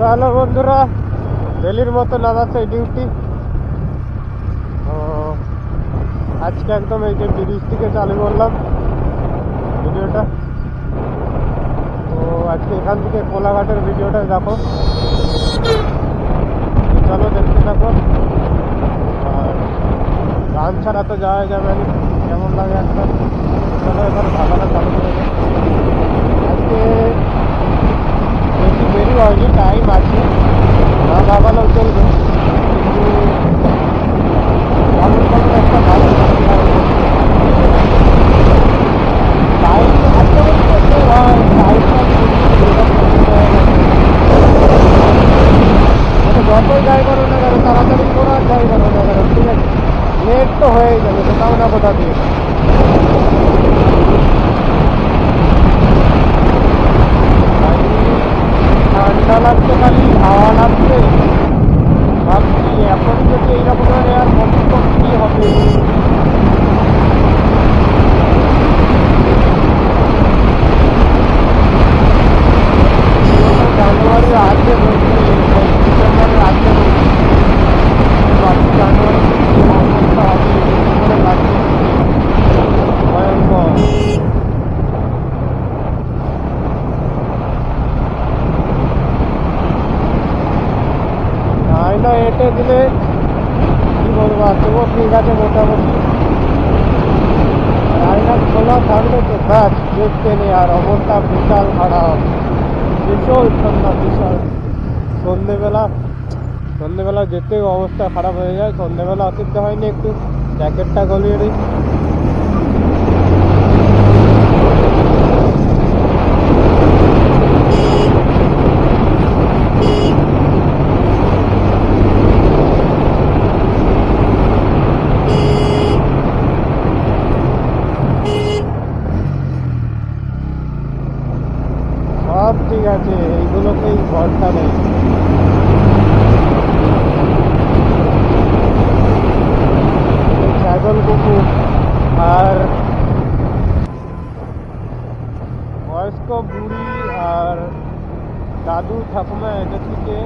Hello বন্ধুরা, ডেলির মতো নামাচ্ছে duty. তো আজকে একদম এই যে ব্রিজ থেকে চালু করলাম ভিডিওটা। তো আজকে এখান থেকে কোলাঘাটের ভিডিওটা দেখো, চলো দেখতে থাকো। আর গান ছাড়া তো যাওয়া যাবে না, কেমন লাগে একটা। চলো এবার ভাবাটা চালু করে দেয়। আজকে বেশি দেরি হয়নি, টাইম আছে, না ভাবালেও চলবে, কিন্তু কেমন কেমন একটা ভালো টাইম একটা বলতে হয়। যতই যাই করো না কেন, তাড়াতাড়ি করো আর যাই করো না কেন, ঠিক আছে, লেট তো হয়েই যাবে কোথাও না কোথা দিয়ে। ঠান্ডা লাগছে, খালি হাওয়া লাগছে। ভাবছি এখন যদি এইরকম আর কতক্ষণ কি হবে। জানুয়ারির আগে বলছি, ডিসেম্বরের আগে বলছি, ভাবছি জানুয়ারি অবস্থা হবে করে লাগছে ভয়ঙ্কর। আয়না এঁটে দিলে কি বলবো, তবুও ঠিক আছে মোটামুটি। আয়না খোলা থাকলে তো গাছ দেখতে নেই, আর অবস্থা বিশাল খারাপ, ভীষণ ঠান্ডা, বিশাল। সন্ধ্যেবেলা যেতেও অবস্থা খারাপ হয়ে যায়। সন্ধ্যেবেলা অসুবিধা হয়নি, একটু জ্যাকেটটা গলিয়ে দিই। সব ঠিক আছে, এইগুলোকেই ভরসা নেই। ছাগল, কুকুর আর বয়স্ক বুড়ি আর দাদু ঠাকুমা এদের থেকে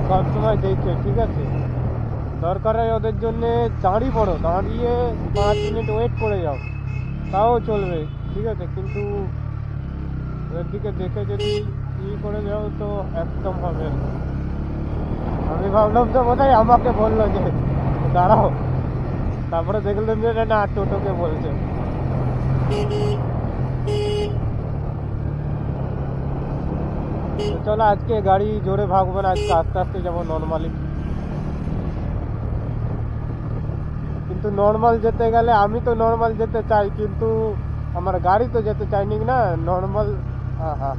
সবসময় দেখছে, ঠিক আছে। দরকার হয় ওদের জন্যে দাঁড়িয়ে পড়ো, দাঁড়িয়ে 5 মিনিট ওয়েট করে যাও, তাও চলবে, ঠিক আছে। কিন্তু ওর দিকে দেখে যদি করে যাও তো একদম হবে না। আমি ভাবলাম তো বোধহয় আমাকে বললো যে দাঁড়াও, তারপরে দেখলাম যে না, টোটোকে বলছে। চলো আজকে গাড়ি জোরে ভাগবো না, আজকে আস্তে আস্তে যাবো নর্মালি। কিন্তু নর্মাল যেতে গেলে, আমি তো নর্মাল যেতে চাই, কিন্তু আমার গাড়ি তো যেতে চাইনি না নর্মাল। হ্যাঁ,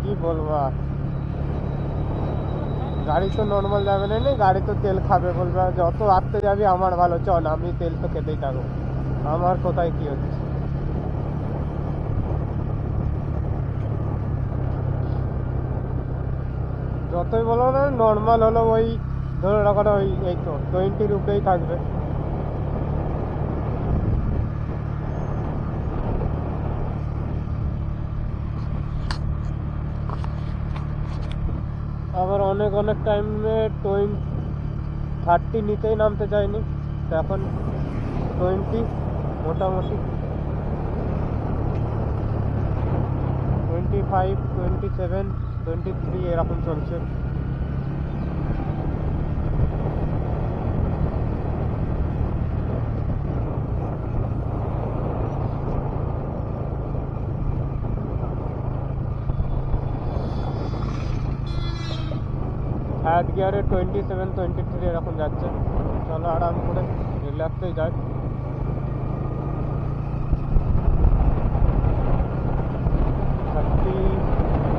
কি বলবো, গাড়ি তো নর্মাল যাবে না, গাড়ি তো তেল খাবে, বলবে যত আটতে যাবি আমার ভালো, চল আমি তেল তো খেতেই থাকবো, আমার কোথায় কি হচ্ছে। যতই বলো না নর্মাল হলো, ওই ধরে রাখো ওই এই তো 20 উপরেই থাকবে। আবার অনেক টাইমে 30 নিচেই নামতে চাইনি, তো এখন 20 মোটামুটি 25, 27, 23 এরকম চলছে। থার্ড গিয়ারে 27, 23 এরকম যাচ্ছে। চলো আরাম করে রিল্যাক্সেই যায়।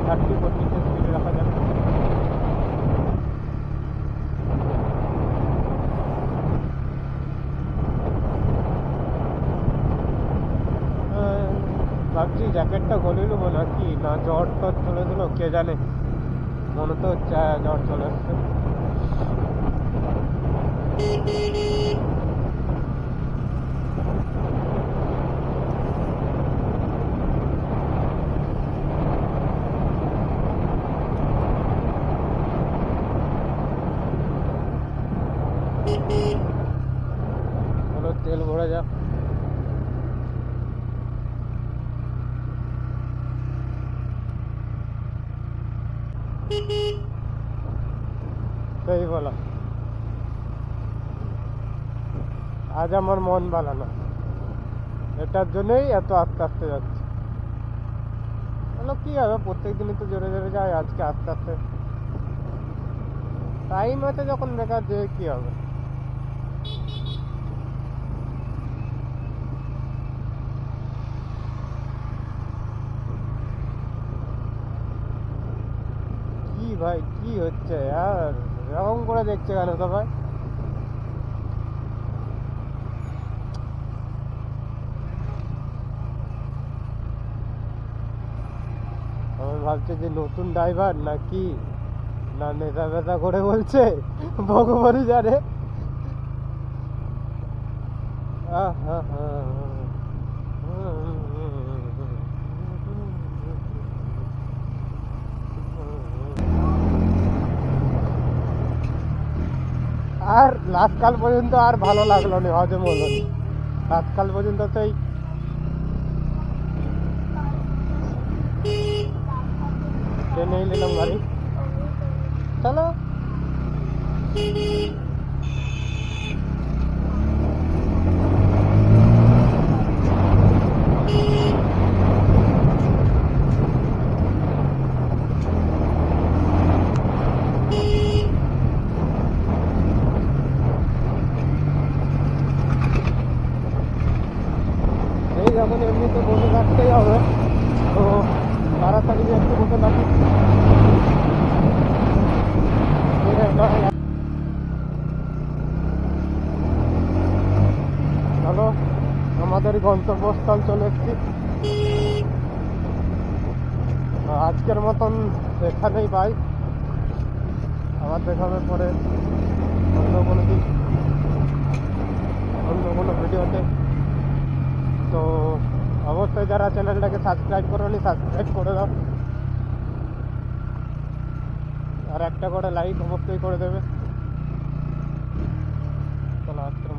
থার্টি 40 স্পিডে রাখা যাবে। ভাবছি জ্যাকেটটা গলে নেবো নাকি না, জ্বর টর চলে দিল কে জানে, মনে তো হচ্ছে জ্বর চলে আসছে। এটাই বলা। আজ আমার মন ভালো না, এটার জন্যই এত আস্তে আস্তে যাচ্ছে। বলো কি হবে, প্রত্যেক দিনই তো জোরে জোরে যায়, আজকে আস্তে আস্তে টাইম আছে যখন বেকার যে কি হবে। কি ভাই কি হচ্ছে আর এরকম করে দেখছে কেন সবাই? আমি ভাবছি যে নতুন ড্রাইভার না কি, না নেশা ফেশা করে বলছে, ভগবানই জানে। আর লাস্ট কাল পর্যন্ত আর ভালো লাগলো না, হজম হলো না। লাস্ট কাল পর্যন্ত সেই ট্রেনেই নিলাম গাড়ি। চলো এই যখন এমনিতে বসে থাকতেই হবে, তো তাড়াতাড়ি যে একটু বসে থাকি। চলো আমাদের গন্তব্যস্থল চলে এসেছি। আজকের মতন এখানেই পাই, আবার দেখা হবে পরে অন্য কোনো দিন অন্য কোনো ভিডিওতে। তো অবশ্যই যারা চ্যানেলটাকে সাবস্ক্রাইব করোনি সাবস্ক্রাইব করে দাও, আর একটা করে লাইক অবশ্যই করে দেবে। চলো আজকের